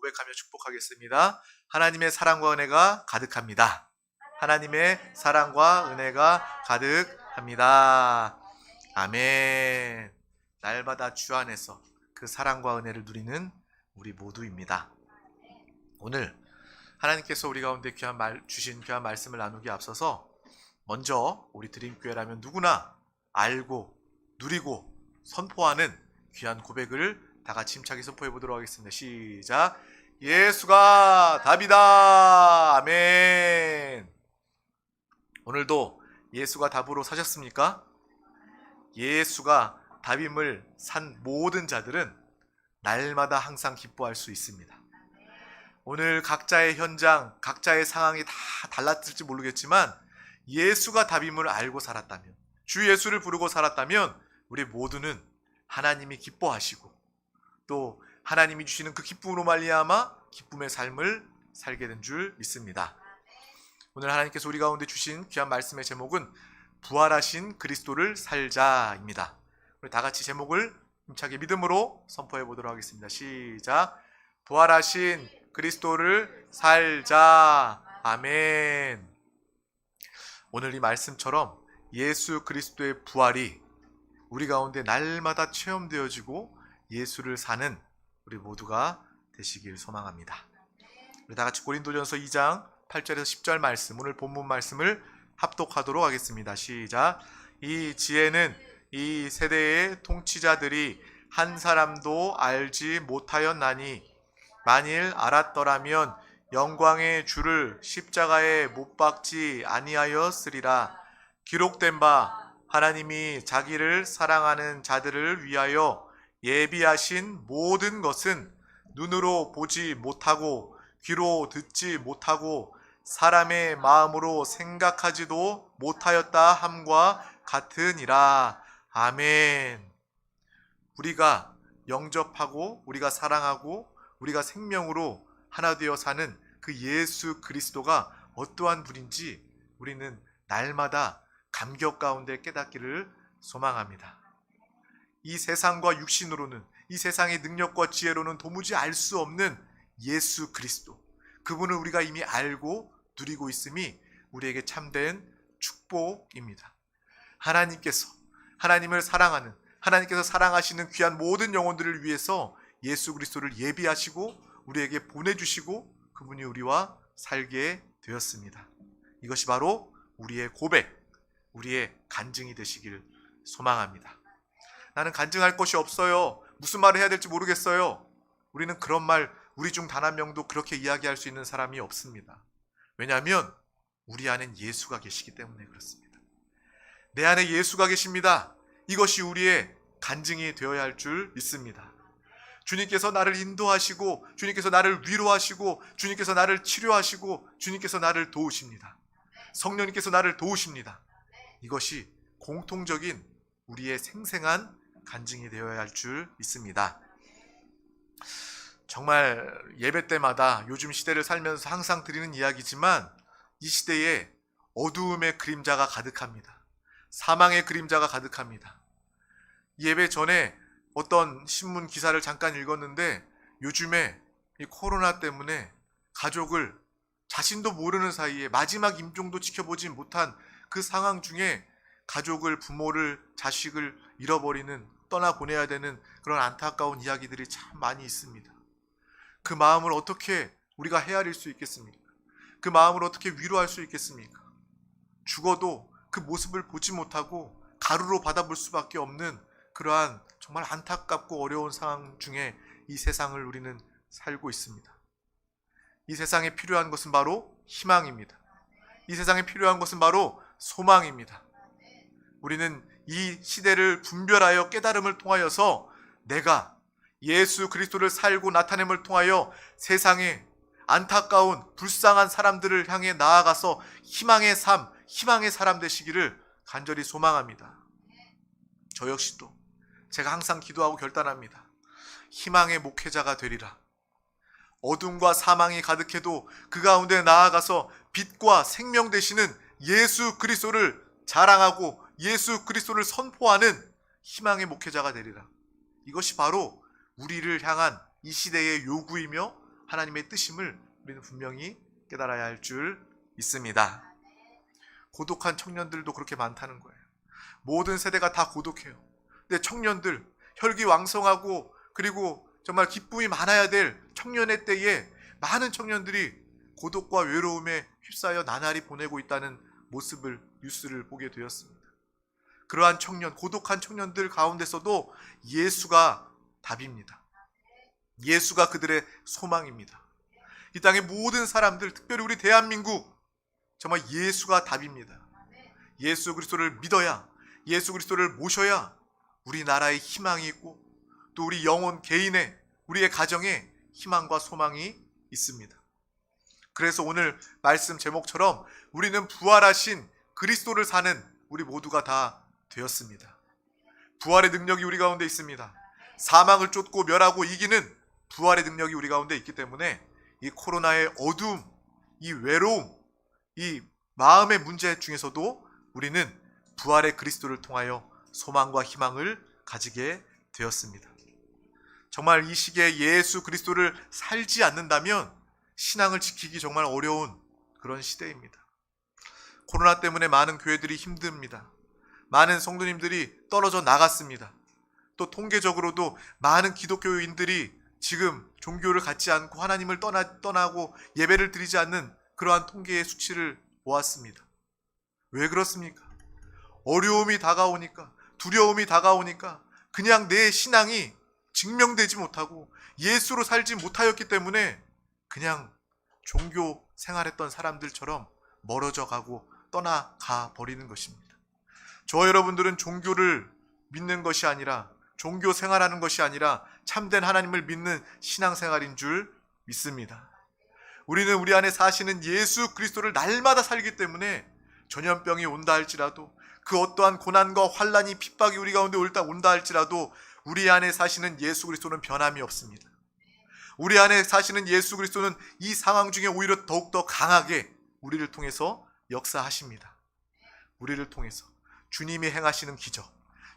고백하며 축복하겠습니다. 하나님의 사랑과 은혜가 가득합니다. 하나님의 사랑과 은혜가 가득합니다. 아멘. 날마다 주 안에서 그 사랑과 은혜를 누리는 우리 모두입니다. 오늘 하나님께서 우리 가운데 주신 귀한 말씀을 나누기에 앞서서 먼저 우리 드림교회라면 누구나 알고 누리고 선포하는 귀한 고백을 다 같이 힘차게 선포해 보도록 하겠습니다. 시작. 예수가 답이다. 아멘. 오늘도 예수가 답으로 사셨습니까? 예수가 답임을 산 모든 자들은 날마다 항상 기뻐할 수 있습니다. 오늘 각자의 현장, 각자의 상황이 다 달랐을지 모르겠지만 예수가 답임을 알고 살았다면, 주 예수를 부르고 살았다면 우리 모두는 하나님이 기뻐하시고 또 하나님이 주시는 그 기쁨으로 말미암아 기쁨의 삶을 살게 된 줄 믿습니다. 오늘 하나님께서 우리 가운데 주신 귀한 말씀의 제목은 부활하신 그리스도를 살자입니다. 우리 다 같이 제목을 힘차게 믿음으로 선포해 보도록 하겠습니다. 시작. 부활하신 그리스도를 살자. 아멘. 오늘 이 말씀처럼 예수 그리스도의 부활이 우리 가운데 날마다 체험되어지고 예수를 사는 우리 모두가 되시길 소망합니다. 우리 다 같이 고린도전서 2장 8절에서 10절 말씀, 오늘 본문 말씀을 합독하도록 하겠습니다. 시작. 이 지혜는 이 세대의 통치자들이 한 사람도 알지 못하였나니 만일 알았더라면 영광의 주를 십자가에 못 박지 아니하였으리라. 기록된 바 하나님이 자기를 사랑하는 자들을 위하여 예비하신 모든 것은 눈으로 보지 못하고 귀로 듣지 못하고 사람의 마음으로 생각하지도 못하였다 함과 같으니라. 아멘. 우리가 영접하고 우리가 사랑하고 우리가 생명으로 하나 되어 사는 그 예수 그리스도가 어떠한 분인지 우리는 날마다 감격 가운데 깨닫기를 소망합니다. 이 세상과 육신으로는, 이 세상의 능력과 지혜로는 도무지 알 수 없는 예수 그리스도, 그분을 우리가 이미 알고 누리고 있음이 우리에게 참된 축복입니다. 하나님을 사랑하는, 하나님께서 사랑하시는 귀한 모든 영혼들을 위해서 예수 그리스도를 예비하시고 우리에게 보내주시고 그분이 우리와 살게 되었습니다. 이것이 바로 우리의 고백, 우리의 간증이 되시길 소망합니다. 나는 간증할 것이 없어요. 무슨 말을 해야 될지 모르겠어요. 우리는 그런 말, 우리 중 단 한 명도 그렇게 이야기할 수 있는 사람이 없습니다. 왜냐하면 우리 안엔 예수가 계시기 때문에 그렇습니다. 내 안에 예수가 계십니다. 이것이 우리의 간증이 되어야 할 줄 믿습니다. 주님께서 나를 인도하시고, 주님께서 나를 위로하시고, 주님께서 나를 치료하시고, 주님께서 나를 도우십니다. 성령님께서 나를 도우십니다. 이것이 공통적인 우리의 생생한 간증이 되어야 할 줄 믿습니다. 정말 예배 때마다 요즘 시대를 살면서 항상 드리는 이야기지만 이 시대에 어두움의 그림자가 가득합니다. 사망의 그림자가 가득합니다. 예배 전에 어떤 신문 기사를 잠깐 읽었는데 요즘에 이 코로나 때문에 가족을 자신도 모르는 사이에 마지막 임종도 지켜보지 못한 그 상황 중에 가족을, 부모를, 자식을 잃어버리는, 떠나보내야 되는 그런 안타까운 이야기들이 참 많이 있습니다. 그 마음을 어떻게 우리가 헤아릴 수 있겠습니까? 그 마음을 어떻게 위로할 수 있겠습니까? 죽어도 그 모습을 보지 못하고 가루로 받아볼 수밖에 없는 그러한 정말 안타깝고 어려운 상황 중에 이 세상을 우리는 살고 있습니다. 이 세상에 필요한 것은 바로 희망입니다. 이 세상에 필요한 것은 바로 소망입니다. 우리는 이 시대를 분별하여 깨달음을 통하여서 내가 예수 그리스도를 살고 나타냄을 통하여 세상에 안타까운 불쌍한 사람들을 향해 나아가서 희망의 삶, 희망의 사람 되시기를 간절히 소망합니다. 저 역시도 제가 항상 기도하고 결단합니다. 희망의 목회자가 되리라. 어둠과 사망이 가득해도 그 가운데 나아가서 빛과 생명 되시는 예수 그리스도를 자랑하고 예수 그리스도를 선포하는 희망의 목회자가 되리라. 이것이 바로 우리를 향한 이 시대의 요구이며 하나님의 뜻임을 우리는 분명히 깨달아야 할 줄 믿습니다. 고독한 청년들도 그렇게 많다는 거예요. 모든 세대가 다 고독해요. 근데 청년들, 혈기왕성하고 그리고 정말 기쁨이 많아야 될 청년의 때에 많은 청년들이 고독과 외로움에 휩싸여 나날이 보내고 있다는 모습을, 뉴스를 보게 되었습니다. 그러한 청년, 고독한 청년들 가운데서도 예수가 답입니다. 예수가 그들의 소망입니다. 이 땅의 모든 사람들, 특별히 우리 대한민국, 정말 예수가 답입니다. 예수 그리스도를 믿어야, 예수 그리스도를 모셔야 우리나라의 희망이 있고 또 우리 영혼 개인의, 우리의 가정에 희망과 소망이 있습니다. 그래서 오늘 말씀 제목처럼 우리는 부활하신 그리스도를 사는 우리 모두가 다 되었습니다. 부활의 능력이 우리 가운데 있습니다. 사망을 쫓고 멸하고 이기는 부활의 능력이 우리 가운데 있기 때문에 이 코로나의 어두움, 이 외로움, 이 마음의 문제 중에서도 우리는 부활의 그리스도를 통하여 소망과 희망을 가지게 되었습니다. 정말 이 시기에 예수 그리스도를 살지 않는다면 신앙을 지키기 정말 어려운 그런 시대입니다. 코로나 때문에 많은 교회들이 힘듭니다. 많은 성도님들이 떨어져 나갔습니다. 또 통계적으로도 많은 기독교인들이 지금 종교를 갖지 않고 하나님을 떠나고 예배를 드리지 않는 그러한 통계의 수치를 보았습니다. 왜 그렇습니까? 어려움이 다가오니까, 두려움이 다가오니까 그냥 내 신앙이 증명되지 못하고 예수로 살지 못하였기 때문에 그냥 종교 생활했던 사람들처럼 멀어져 가고 떠나가 버리는 것입니다. 저와 여러분들은 종교를 믿는 것이 아니라, 종교 생활하는 것이 아니라 참된 하나님을 믿는 신앙생활인 줄 믿습니다. 우리는 우리 안에 사시는 예수 그리스도를 날마다 살기 때문에 전염병이 온다 할지라도, 그 어떠한 고난과 환난이, 핍박이 우리 가운데 온다 할지라도 우리 안에 사시는 예수 그리스도는 변함이 없습니다. 우리 안에 사시는 예수 그리스도는 이 상황 중에 오히려 더욱더 강하게 우리를 통해서 역사하십니다. 우리를 통해서 주님이 행하시는 기적,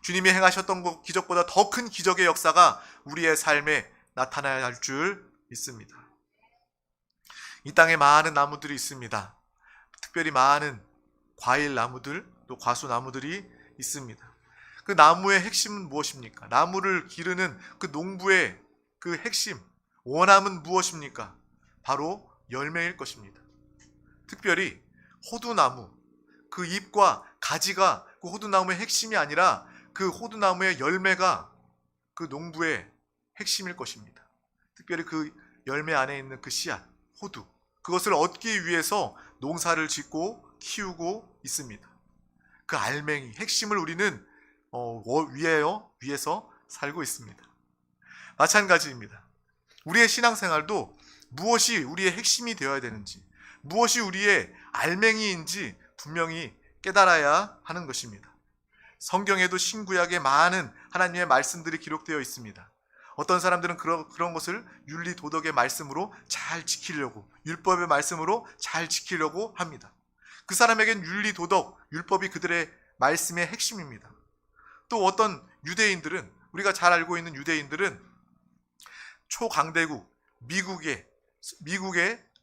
주님이 행하셨던 기적보다 더 큰 기적의 역사가 우리의 삶에 나타나야 할 줄 믿습니다. 이 땅에 많은 나무들이 있습니다. 특별히 많은 과일 나무들, 또 과수 나무들이 있습니다. 그 나무의 핵심은 무엇입니까? 나무를 기르는 그 농부의 그 핵심, 원함은 무엇입니까? 바로 열매일 것입니다. 특별히 호두나무, 그 잎과 가지가 그 호두나무의 핵심이 아니라 그 호두나무의 열매가 그 농부의 핵심일 것입니다. 특별히 그 열매 안에 있는 그 씨앗, 호두, 그것을 얻기 위해서 농사를 짓고 키우고 있습니다. 그 알맹이, 핵심을 우리는 위에서 살고 있습니다. 마찬가지입니다. 우리의 신앙생활도 무엇이 우리의 핵심이 되어야 되는지, 무엇이 우리의 알맹이인지 분명히 깨달아야 하는 것입니다. 성경에도 신구약에 많은 하나님의 말씀들이 기록되어 있습니다. 어떤 사람들은 그런 것을 윤리 도덕의 말씀으로 잘 지키려고, 율법의 말씀으로 잘 지키려고 합니다. 그 사람에겐 윤리 도덕, 율법이 그들의 말씀의 핵심입니다. 또 어떤 유대인들은, 우리가 잘 알고 있는 유대인들은 초강대국 미국의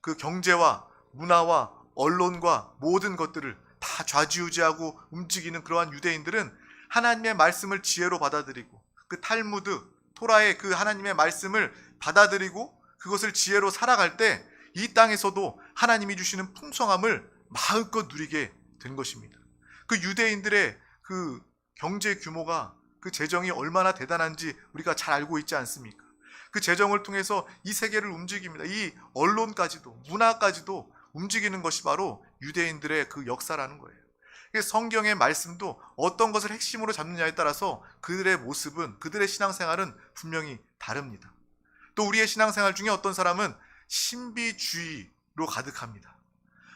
그 경제와 문화와 언론과 모든 것들을 다 좌지우지하고 움직이는 그러한 유대인들은 하나님의 말씀을 지혜로 받아들이고, 그 탈무드, 토라의 그 하나님의 말씀을 받아들이고 그것을 지혜로 살아갈 때 이 땅에서도 하나님이 주시는 풍성함을 마음껏 누리게 된 것입니다. 그 유대인들의 그 경제 규모가, 그 재정이 얼마나 대단한지 우리가 잘 알고 있지 않습니까? 그 재정을 통해서 이 세계를 움직입니다. 이 언론까지도, 문화까지도 움직이는 것이 바로 유대인들의 그 역사라는 거예요. 성경의 말씀도 어떤 것을 핵심으로 잡느냐에 따라서 그들의 모습은, 그들의 신앙생활은 분명히 다릅니다. 또 우리의 신앙생활 중에 어떤 사람은 신비주의로 가득합니다.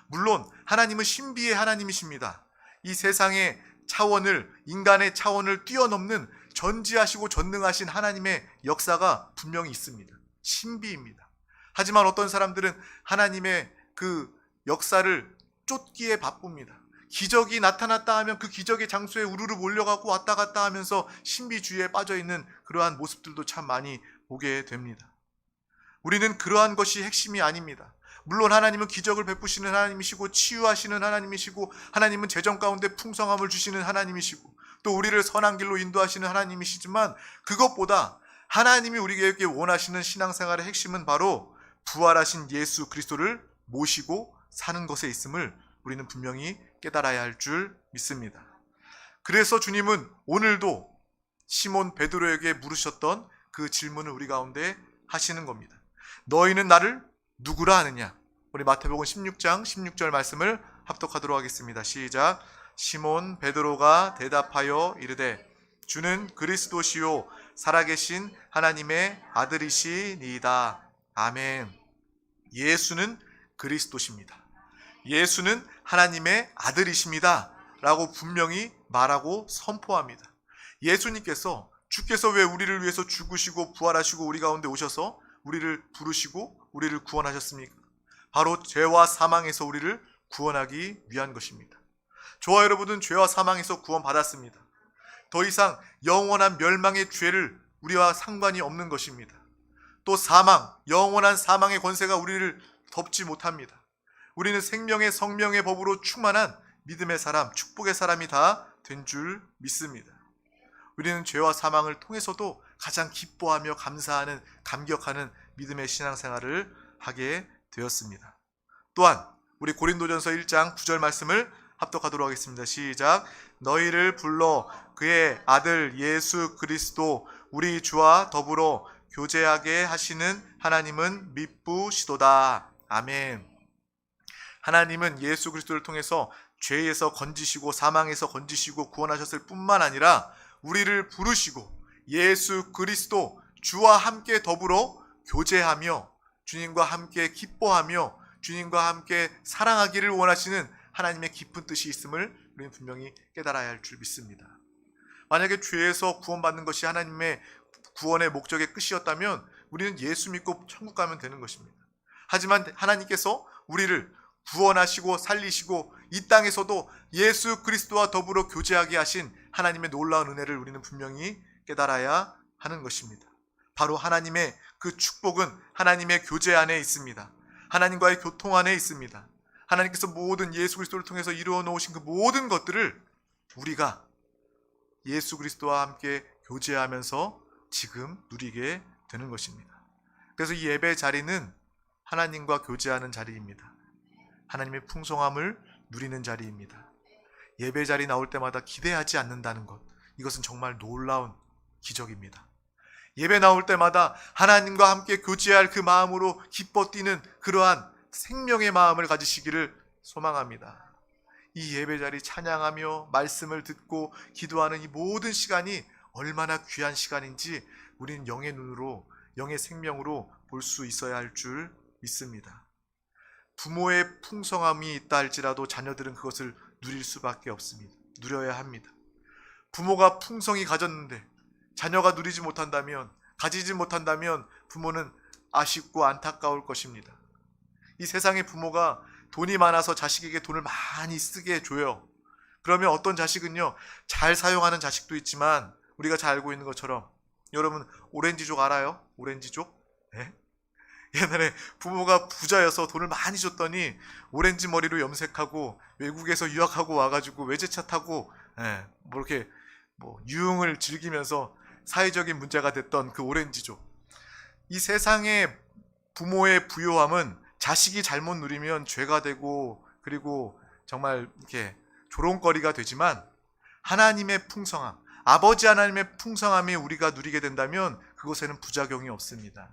물론 하나님은 신비의 하나님이십니다. 이 세상의 차원을, 인간의 차원을 뛰어넘는 전지하시고 전능하신 하나님의 역사가 분명히 있습니다. 신비입니다. 하지만 어떤 사람들은 하나님의 그 역사를 쫓기에 바쁩니다. 기적이 나타났다 하면 그 기적의 장소에 우르르 몰려가고 왔다 갔다 하면서 신비주의에 빠져있는 그러한 모습들도 참 많이 보게 됩니다. 우리는 그러한 것이 핵심이 아닙니다. 물론 하나님은 기적을 베푸시는 하나님이시고 치유하시는 하나님이시고 하나님은 재정 가운데 풍성함을 주시는 하나님이시고 또 우리를 선한 길로 인도하시는 하나님이시지만 그것보다 하나님이 우리에게 원하시는 신앙생활의 핵심은 바로 부활하신 예수 그리스도를 모시고 사는 것에 있음을 우리는 분명히 깨달아야 할 줄 믿습니다. 그래서 주님은 오늘도 시몬 베드로에게 물으셨던 그 질문을 우리 가운데 하시는 겁니다. 너희는 나를 누구라 하느냐? 우리 마태복음 16장 16절 말씀을 합독하도록 하겠습니다. 시작. 시몬 베드로가 대답하여 이르되 주는 그리스도시요 살아계신 하나님의 아들이시니이다. 아멘. 예수는 그리스도십니다. 예수는 하나님의 아들이십니다. 라고 분명히 말하고 선포합니다. 예수님께서 주께서 왜 우리를 위해서 죽으시고 부활하시고 우리 가운데 오셔서 우리를 부르시고 우리를 구원하셨습니까? 바로 죄와 사망에서 우리를 구원하기 위한 것입니다. 저와 여러분은 죄와 사망에서 구원받았습니다. 더 이상 영원한 멸망의 죄를 우리와 상관이 없는 것입니다. 또 사망, 영원한 사망의 권세가 우리를 덮지 못합니다. 우리는 생명의 성령의 법으로 충만한 믿음의 사람, 축복의 사람이 다 된 줄 믿습니다. 우리는 죄와 사망을 통해서도 가장 기뻐하며 감사하는, 감격하는 믿음의 신앙생활을 하게 되었습니다. 또한 우리 고린도전서 1장 9절 말씀을 합독하도록 하겠습니다. 시작. 너희를 불러 그의 아들 예수 그리스도 우리 주와 더불어 교제하게 하시는 하나님은 미쁘시도다. 아멘. 하나님은 예수 그리스도를 통해서 죄에서 건지시고 사망에서 건지시고 구원하셨을 뿐만 아니라 우리를 부르시고 예수 그리스도 주와 함께 더불어 교제하며 주님과 함께 기뻐하며 주님과 함께 사랑하기를 원하시는 하나님의 깊은 뜻이 있음을 우리는 분명히 깨달아야 할 줄 믿습니다. 만약에 죄에서 구원받는 것이 하나님의 구원의 목적의 끝이었다면 우리는 예수 믿고 천국 가면 되는 것입니다. 하지만 하나님께서 우리를 구원하시고 살리시고 이 땅에서도 예수 그리스도와 더불어 교제하게 하신 하나님의 놀라운 은혜를 우리는 분명히 깨달아야 하는 것입니다. 바로 하나님의 그 축복은 하나님의 교제 안에 있습니다. 하나님과의 교통 안에 있습니다. 하나님께서 모든 예수 그리스도를 통해서 이루어 놓으신 그 모든 것들을 우리가 예수 그리스도와 함께 교제하면서 지금 누리게 되는 것입니다. 그래서 이 예배 자리는 하나님과 교제하는 자리입니다. 하나님의 풍성함을 누리는 자리입니다. 예배 자리 나올 때마다 기대하지 않는다는 것, 이것은 정말 놀라운 기적입니다. 예배 나올 때마다 하나님과 함께 교제할 그 마음으로 기뻐 뛰는 그러한 생명의 마음을 가지시기를 소망합니다. 이 예배 자리 찬양하며 말씀을 듣고 기도하는 이 모든 시간이 얼마나 귀한 시간인지 우리는 영의 눈으로, 영의 생명으로 볼 수 있어야 할 줄 믿습니다. 부모의 풍성함이 있다 할지라도 자녀들은 그것을 누릴 수밖에 없습니다. 누려야 합니다. 부모가 풍성히 가졌는데 자녀가 누리지 못한다면, 가지지 못한다면 부모는 아쉽고 안타까울 것입니다. 이 세상의 부모가 돈이 많아서 자식에게 돈을 많이 쓰게 해줘요. 그러면 어떤 자식은요, 잘 사용하는 자식도 있지만 우리가 잘 알고 있는 것처럼, 여러분 오렌지족 알아요? 오렌지족? 네? 옛날에 부모가 부자여서 돈을 많이 줬더니 오렌지 머리로 염색하고 외국에서 유학하고 와가지고 외제차 타고 이렇게 유흥을 즐기면서 사회적인 문제가 됐던 그 오렌지족. 이 세상의 부모의 부요함은 자식이 잘못 누리면 죄가 되고 그리고 정말 이렇게 조롱거리가 되지만 하나님의 풍성함, 아버지 하나님의 풍성함이 우리가 누리게 된다면 그곳에는 부작용이 없습니다.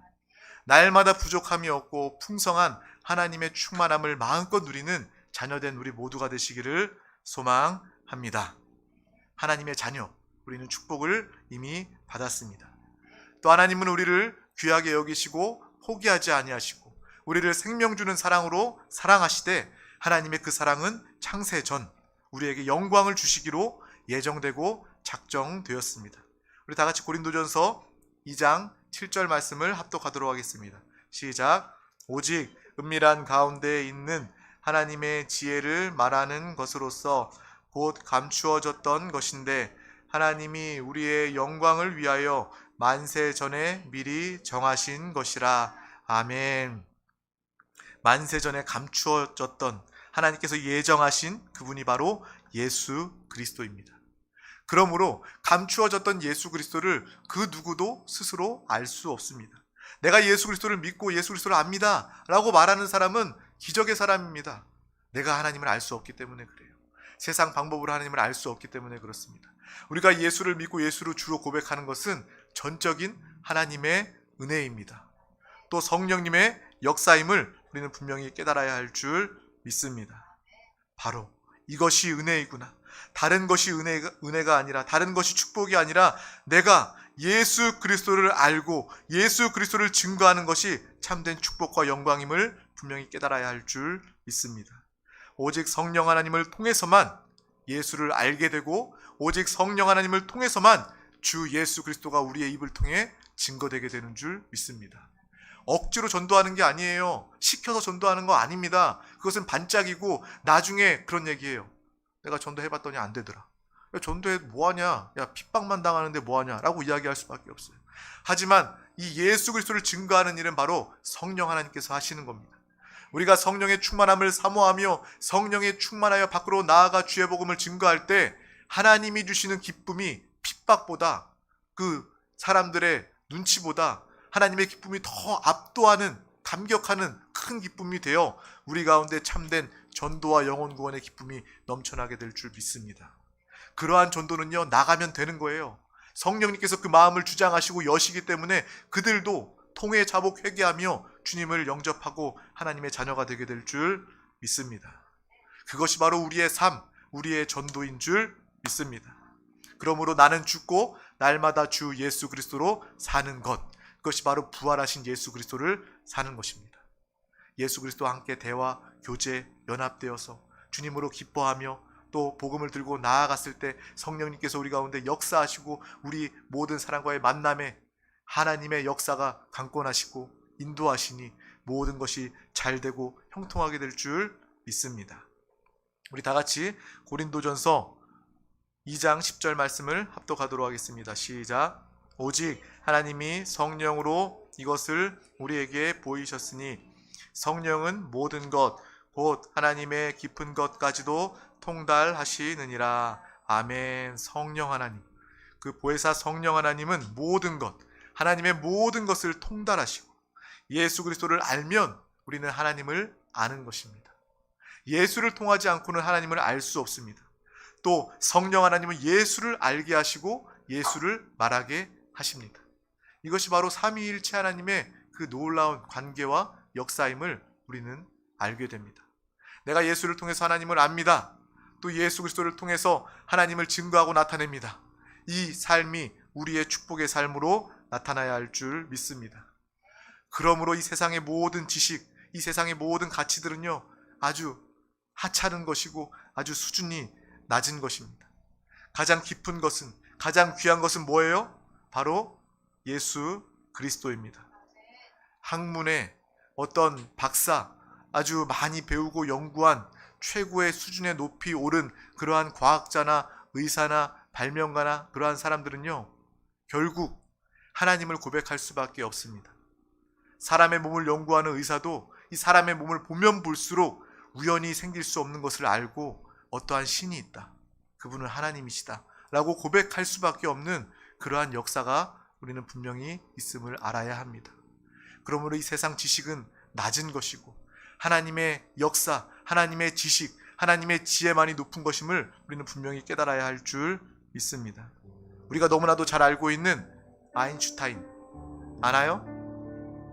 날마다 부족함이 없고 풍성한 하나님의 충만함을 마음껏 누리는 자녀된 우리 모두가 되시기를 소망합니다. 하나님의 자녀, 우리는 축복을 이미 받았습니다. 또 하나님은 우리를 귀하게 여기시고 포기하지 아니하시고 우리를 생명 주는 사랑으로 사랑하시되 하나님의 그 사랑은 창세 전 우리에게 영광을 주시기로 예정되고 작정되었습니다. 우리 다 같이 고린도전서 2장 7절 말씀을 합독하도록 하겠습니다. 시작. 오직 은밀한 가운데에 있는 하나님의 지혜를 말하는 것으로서 곧 감추어졌던 것인데 하나님이 우리의 영광을 위하여 만세 전에 미리 정하신 것이라. 아멘. 만세전에 감추어졌던 하나님께서 예정하신 그분이 바로 예수 그리스도입니다. 그러므로 감추어졌던 예수 그리스도를 그 누구도 스스로 알 수 없습니다. 내가 예수 그리스도를 믿고 예수 그리스도를 압니다 라고 말하는 사람은 기적의 사람입니다. 내가 하나님을 알 수 없기 때문에 그래요. 세상 방법으로 하나님을 알 수 없기 때문에 그렇습니다. 우리가 예수를 믿고 예수를 주로 고백하는 것은 전적인 하나님의 은혜입니다. 또 성령님의 역사임을 우리는 분명히 깨달아야 할 줄 믿습니다. 바로 이것이 은혜이구나. 다른 것이 은혜가 아니라, 다른 것이 축복이 아니라 내가 예수 그리스도를 알고 예수 그리스도를 증거하는 것이 참된 축복과 영광임을 분명히 깨달아야 할 줄 믿습니다. 오직 성령 하나님을 통해서만 예수를 알게 되고, 오직 성령 하나님을 통해서만 주 예수 그리스도가 우리의 입을 통해 증거되게 되는 줄 믿습니다. 억지로 전도하는 게 아니에요. 시켜서 전도하는 거 아닙니다. 그것은 반짝이고 나중에 그런 얘기예요. 내가 전도해봤더니 안 되더라. 야, 전도해 뭐하냐? 야, 핍박만 당하는데 뭐하냐? 라고 이야기할 수밖에 없어요. 하지만 이 예수 그리스도를 증거하는 일은 바로 성령 하나님께서 하시는 겁니다. 우리가 성령의 충만함을 사모하며 성령에 충만하여 밖으로 나아가 주의 복음을 증거할 때 하나님이 주시는 기쁨이 핍박보다, 그 사람들의 눈치보다 하나님의 기쁨이 더 압도하는, 감격하는 큰 기쁨이 되어 우리 가운데 참된 전도와 영혼 구원의 기쁨이 넘쳐나게 될 줄 믿습니다. 그러한 전도는요, 나가면 되는 거예요. 성령님께서 그 마음을 주장하시고 여시기 때문에 그들도 통회 자복 회개하며 주님을 영접하고 하나님의 자녀가 되게 될 줄 믿습니다. 그것이 바로 우리의 삶, 우리의 전도인 줄 믿습니다. 그러므로 나는 죽고 날마다 주 예수 그리스도로 사는 것, 그것이 바로 부활하신 예수 그리스도를 사는 것입니다. 예수 그리스도와 함께 대화, 교제, 연합되어서 주님으로 기뻐하며 또 복음을 들고 나아갔을 때 성령님께서 우리 가운데 역사하시고 우리 모든 사람과의 만남에 하나님의 역사가 강권하시고 인도하시니 모든 것이 잘되고 형통하게 될 줄 믿습니다. 우리 다 같이 고린도전서 2장 10절 말씀을 합독하도록 하겠습니다. 시작. 오직 하나님이 성령으로 이것을 우리에게 보이셨으니 성령은 모든 것 곧 하나님의 깊은 것까지도 통달하시느니라. 아멘. 성령 하나님, 그 보혜사 성령 하나님은 모든 것, 하나님의 모든 것을 통달하시고, 예수 그리스도를 알면 우리는 하나님을 아는 것입니다. 예수를 통하지 않고는 하나님을 알 수 없습니다. 또 성령 하나님은 예수를 알게 하시고 예수를 말하게 하십니다. 이것이 바로 삼위일체 하나님의 그 놀라운 관계와 역사임을 우리는 알게 됩니다. 내가 예수를 통해서 하나님을 압니다. 또 예수 그리스도를 통해서 하나님을 증거하고 나타냅니다. 이 삶이 우리의 축복의 삶으로 나타나야 할 줄 믿습니다. 그러므로 이 세상의 모든 지식, 이 세상의 모든 가치들은요, 아주 하찮은 것이고 아주 수준이 낮은 것입니다. 가장 깊은 것은, 가장 귀한 것은 뭐예요? 바로 예수 그리스도입니다. 학문의 어떤 박사, 아주 많이 배우고 연구한 최고의 수준에 높이 오른 그러한 과학자나 의사나 발명가나 그러한 사람들은요, 결국 하나님을 고백할 수밖에 없습니다. 사람의 몸을 연구하는 의사도 이 사람의 몸을 보면 볼수록 우연히 생길 수 없는 것을 알고 어떠한 신이 있다, 그분은 하나님이시다 라고 고백할 수밖에 없는 그러한 역사가 우리는 분명히 있음을 알아야 합니다. 그러므로 이 세상 지식은 낮은 것이고 하나님의 역사, 하나님의 지식, 하나님의 지혜만이 높은 것임을 우리는 분명히 깨달아야 할 줄 믿습니다. 우리가 너무나도 잘 알고 있는 아인슈타인, 아나요?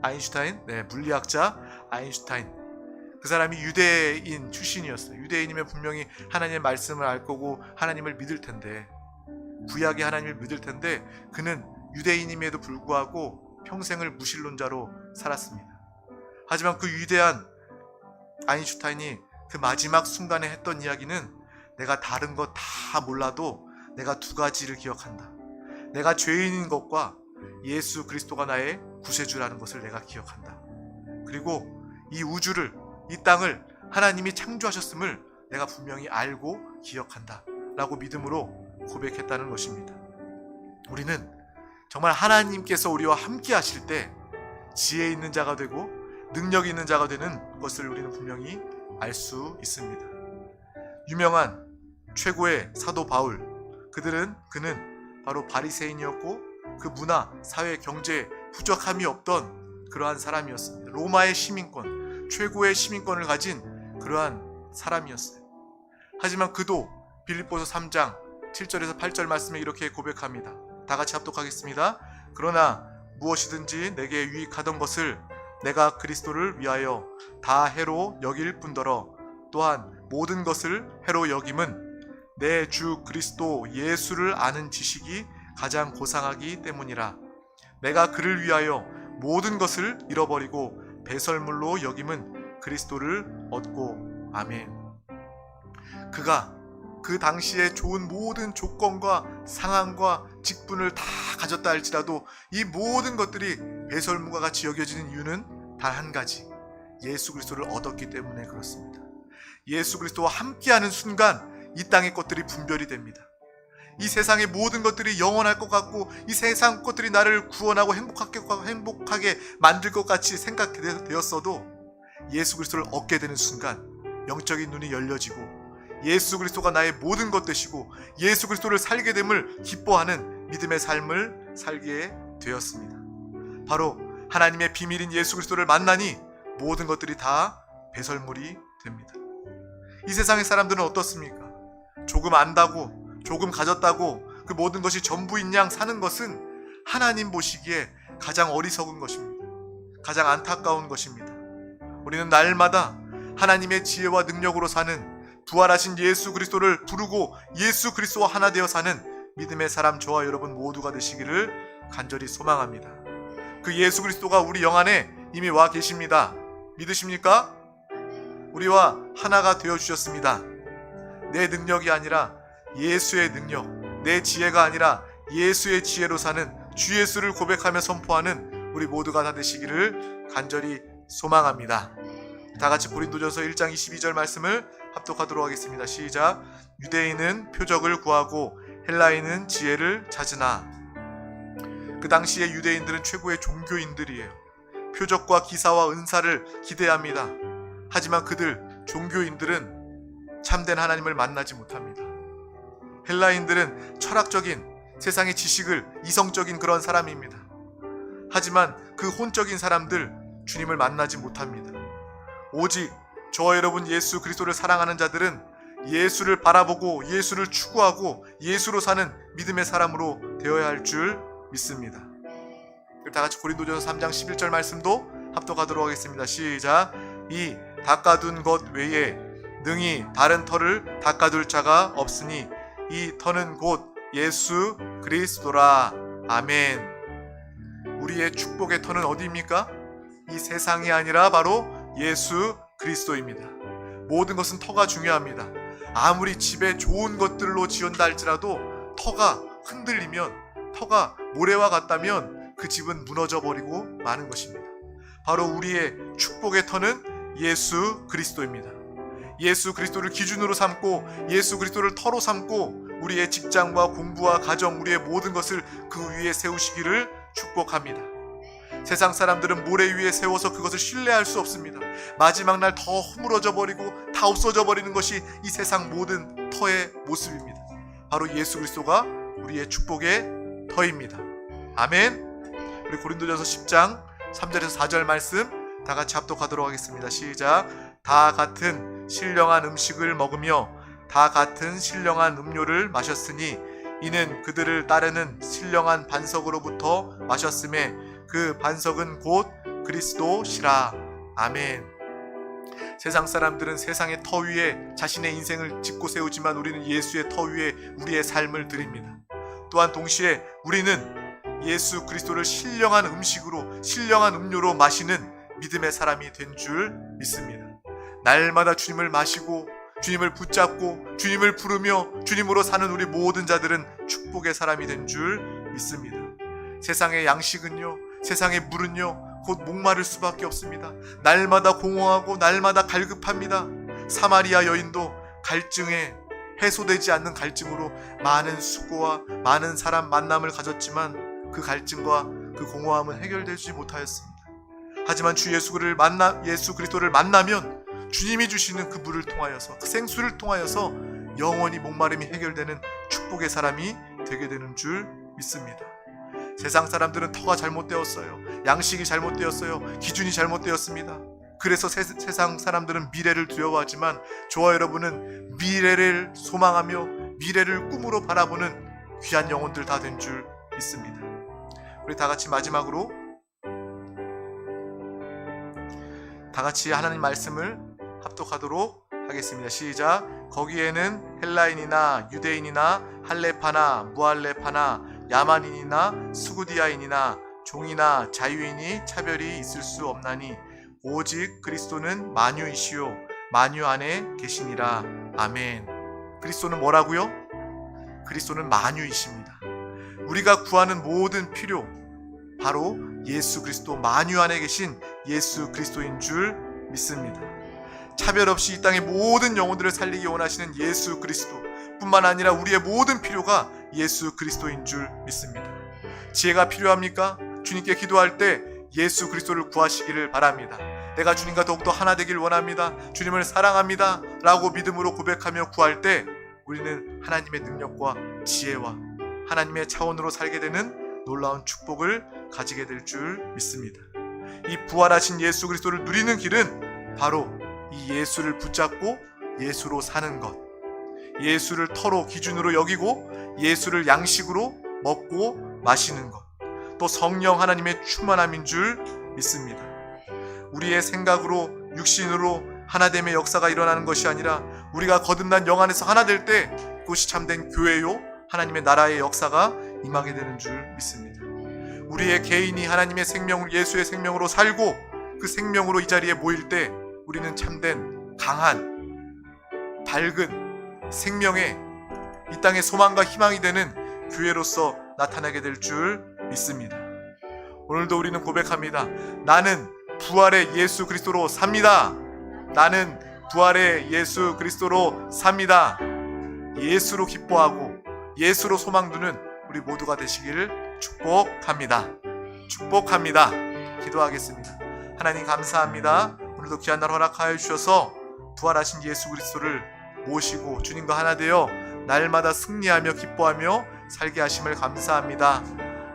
아인슈타인? 네, 물리학자 아인슈타인. 그 사람이 유대인 출신이었어요. 유대인이면 분명히 하나님의 말씀을 알 거고 하나님을 믿을 텐데, 구약의 하나님을 믿을 텐데, 그는 유대인임에도 불구하고 평생을 무신론자로 살았습니다. 하지만 그 위대한 아인슈타인이 그 마지막 순간에 했던 이야기는, 내가 다른 거 다 몰라도 내가 두 가지를 기억한다. 내가 죄인인 것과 예수 그리스도가 나의 구세주라는 것을 내가 기억한다. 그리고 이 우주를, 이 땅을 하나님이 창조하셨음을 내가 분명히 알고 기억한다 라고 믿음으로 고백했다는 것입니다. 우리는 정말 하나님께서 우리와 함께 하실 때 지혜 있는 자가 되고 능력이 있는 자가 되는 것을 우리는 분명히 알 수 있습니다. 유명한 최고의 사도 바울, 그는 바로 바리새인이었고 그 문화, 사회, 경제 부족함이 없던 그러한 사람이었습니다. 로마의 시민권, 최고의 시민권을 가진 그러한 사람이었어요. 하지만 그도 빌립보서 3장 7절에서 8절 말씀에 이렇게 고백합니다. 다 같이 합독하겠습니다. 그러나 무엇이든지 내게 유익하던 것을 내가 그리스도를 위하여 다 해로 여길 뿐더러 또한 모든 것을 해로 여김은 내 주 그리스도 예수를 아는 지식이 가장 고상하기 때문이라. 내가 그를 위하여 모든 것을 잃어버리고 배설물로 여김은 그리스도를 얻고. 아멘. 그가 그 당시에 좋은 모든 조건과 상황과 직분을 다 가졌다 할지라도 이 모든 것들이 배설물과 같이 여겨지는 이유는 단 한 가지, 예수 그리스도를 얻었기 때문에 그렇습니다. 예수 그리스도와 함께하는 순간 이 땅의 것들이 분별이 됩니다. 이 세상의 모든 것들이 영원할 것 같고 이 세상 것들이 나를 구원하고 행복하게 만들 것 같이 생각되었어도 예수 그리스도를 얻게 되는 순간 영적인 눈이 열려지고 예수 그리스도가 나의 모든 것 되시고 예수 그리스도를 살게 됨을 기뻐하는 믿음의 삶을 살게 되었습니다. 바로 하나님의 비밀인 예수 그리스도를 만나니 모든 것들이 다 배설물이 됩니다. 이 세상의 사람들은 어떻습니까? 조금 안다고, 조금 가졌다고 그 모든 것이 전부인 양 사는 것은 하나님 보시기에 가장 어리석은 것입니다. 가장 안타까운 것입니다. 우리는 날마다 하나님의 지혜와 능력으로 사는 부활하신 예수 그리스도를 부르고 예수 그리스도와 하나 되어 사는 믿음의 사람 저와 여러분 모두가 되시기를 간절히 소망합니다. 그 예수 그리스도가 우리 영 안에 이미 와 계십니다. 믿으십니까? 우리와 하나가 되어 주셨습니다. 내 능력이 아니라 예수의 능력, 내 지혜가 아니라 예수의 지혜로 사는 주 예수를 고백하며 선포하는 우리 모두가 다 되시기를 간절히 소망합니다. 다 같이 고린도전서 1장 22절 말씀을 합독하도록 하겠습니다. 시작. 유대인은 표적을 구하고 헬라인은 지혜를 찾으나. 그 당시에 유대인들은 최고의 종교인들이에요. 표적과 기사와 은사를 기대합니다. 하지만 그들 종교인들은 참된 하나님을 만나지 못합니다. 헬라인들은 철학적인 세상의 지식을 이성적인 그런 사람입니다. 하지만 그 혼적인 사람들 주님을 만나지 못합니다. 오직 저와 여러분 예수 그리스도를 사랑하는 자들은 예수를 바라보고 예수를 추구하고 예수로 사는 믿음의 사람으로 되어야 할 줄 믿습니다. 다 같이 고린도전서 3장 11절 말씀도 합독하도록 하겠습니다. 시작. 이 닦아둔 것 외에 능히 다른 터를 닦아둘 자가 없으니 이 터는 곧 예수 그리스도라. 아멘. 우리의 축복의 터는 어디입니까? 이 세상이 아니라 바로 예수 그리스도입니다. 모든 것은 터가 중요합니다. 아무리 집에 좋은 것들로 지은다 할지라도 터가 흔들리면, 터가 모래와 같다면 그 집은 무너져 버리고 마는 것입니다. 바로 우리의 축복의 터는 예수 그리스도입니다. 예수 그리스도를 기준으로 삼고 예수 그리스도를 터로 삼고 우리의 직장과 공부와 가정, 우리의 모든 것을 그 위에 세우시기를 축복합니다. 세상 사람들은 모래 위에 세워서 그것을 신뢰할 수 없습니다. 마지막 날 더 허물어져 버리고 다 없어져 버리는 것이 이 세상 모든 터의 모습입니다. 바로 예수 그리스도가 우리의 축복의 터입니다. 아멘. 우리 고린도전서 10장 3절에서 4절 말씀 다 같이 합독하도록 하겠습니다. 시작. 다 같은 신령한 음식을 먹으며 다 같은 신령한 음료를 마셨으니 이는 그들을 따르는 신령한 반석으로부터 마셨음에 그 반석은 곧 그리스도시라. 아멘. 세상 사람들은 세상의 터 위에 자신의 인생을 짓고 세우지만 우리는 예수의 터 위에 우리의 삶을 드립니다. 또한 동시에 우리는 예수 그리스도를 신령한 음식으로, 신령한 음료로 마시는 믿음의 사람이 된 줄 믿습니다. 날마다 주님을 마시고 주님을 붙잡고 주님을 부르며 주님으로 사는 우리 모든 자들은 축복의 사람이 된 줄 믿습니다. 세상의 양식은요, 세상의 물은요 곧 목마를 수밖에 없습니다. 날마다 공허하고 날마다 갈급합니다. 사마리아 여인도 갈증에 해소되지 않는 갈증으로 많은 수고와 많은 사람 만남을 가졌지만 그 갈증과 그 공허함은 해결되지 못하였습니다. 하지만 주 예수 그리스도를 만나면 주님이 주시는 그 물을 통하여서, 그 생수를 통하여서 영원히 목마름이 해결되는 축복의 사람이 되게 되는 줄 믿습니다. 세상 사람들은 터가 잘못되었어요. 양식이 잘못되었어요. 기준이 잘못되었습니다. 그래서 세상 사람들은 미래를 두려워하지만 저와 여러분은 미래를 소망하며 미래를 꿈으로 바라보는 귀한 영혼들 다 된 줄 믿습니다. 우리 다 같이 마지막으로 다 같이 하나님 말씀을 합독하도록 하겠습니다. 시작. 거기에는 헬라인이나 유대인이나 할레파나 무할레파나 야만인이나 스구디아인이나 종이나 자유인이 차별이 있을 수 없나니 오직 그리스도는 만유이시요 만유 안에 계시니라. 아멘. 그리스도는 뭐라고요? 그리스도는 만유이십니다. 우리가 구하는 모든 필요, 바로 예수 그리스도, 만유 안에 계신 예수 그리스도인 줄 믿습니다. 차별 없이 이 땅의 모든 영혼들을 살리기 원하시는 예수 그리스도 뿐만 아니라 우리의 모든 필요가 예수 그리스도인 줄 믿습니다. 지혜가 필요합니까? 주님께 기도할 때 예수 그리스도를 구하시기를 바랍니다. 내가 주님과 더욱더 하나 되길 원합니다. 주님을 사랑합니다 라고 믿음으로 고백하며 구할 때 우리는 하나님의 능력과 지혜와 하나님의 차원으로 살게 되는 놀라운 축복을 가지게 될 줄 믿습니다. 이 부활하신 예수 그리스도를 누리는 길은 바로 이 예수를 붙잡고 예수로 사는 것, 예수를 터로 기준으로 여기고 예수를 양식으로 먹고 마시는 것, 또 성령 하나님의 충만함인 줄 믿습니다. 우리의 생각으로 육신으로 하나됨의 역사가 일어나는 것이 아니라 우리가 거듭난 영 안에서 하나 될 때 그것이 참된 교회요 하나님의 나라의 역사가 임하게 되는 줄 믿습니다. 우리의 개인이 하나님의 생명을 예수의 생명으로 살고 그 생명으로 이 자리에 모일 때 우리는 참된 강한 밝은 생명의 이 땅의 소망과 희망이 되는 교회로서 나타나게 될 줄 믿습니다. 오늘도 우리는 고백합니다. 나는 부활의 예수 그리스도로 삽니다. 나는 부활의 예수 그리스도로 삽니다. 예수로 기뻐하고 예수로 소망 두는 우리 모두가 되시기를 축복합니다. 축복합니다. 기도하겠습니다. 하나님 감사합니다. 오늘도 귀한 날 허락하여 주셔서 부활하신 예수 그리스도를 모시고 주님과 하나 되어 날마다 승리하며 기뻐하며 살게 하심을 감사합니다.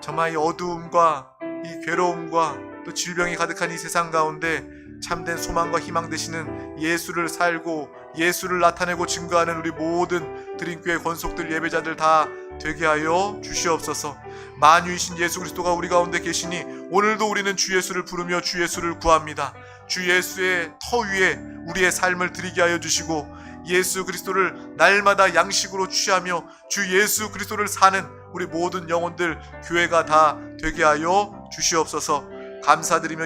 정말 이 어두움과 이 괴로움과 또 질병이 가득한 이 세상 가운데 참된 소망과 희망 되시는 예수를 살고 예수를 나타내고 증거하는 우리 모든 드림교회 권속들 예배자들 다 되게 하여 주시옵소서. 만유이신 예수 그리스도가 우리 가운데 계시니 오늘도 우리는 주 예수를 부르며 주 예수를 구합니다. 주 예수의 터 위에 우리의 삶을 드리게 하여 주시고 예수 그리스도를 날마다 양식으로 취하며 주 예수 그리스도를 사는 우리 모든 영혼들 교회가 다 되게 하여 주시옵소서. 감사드리며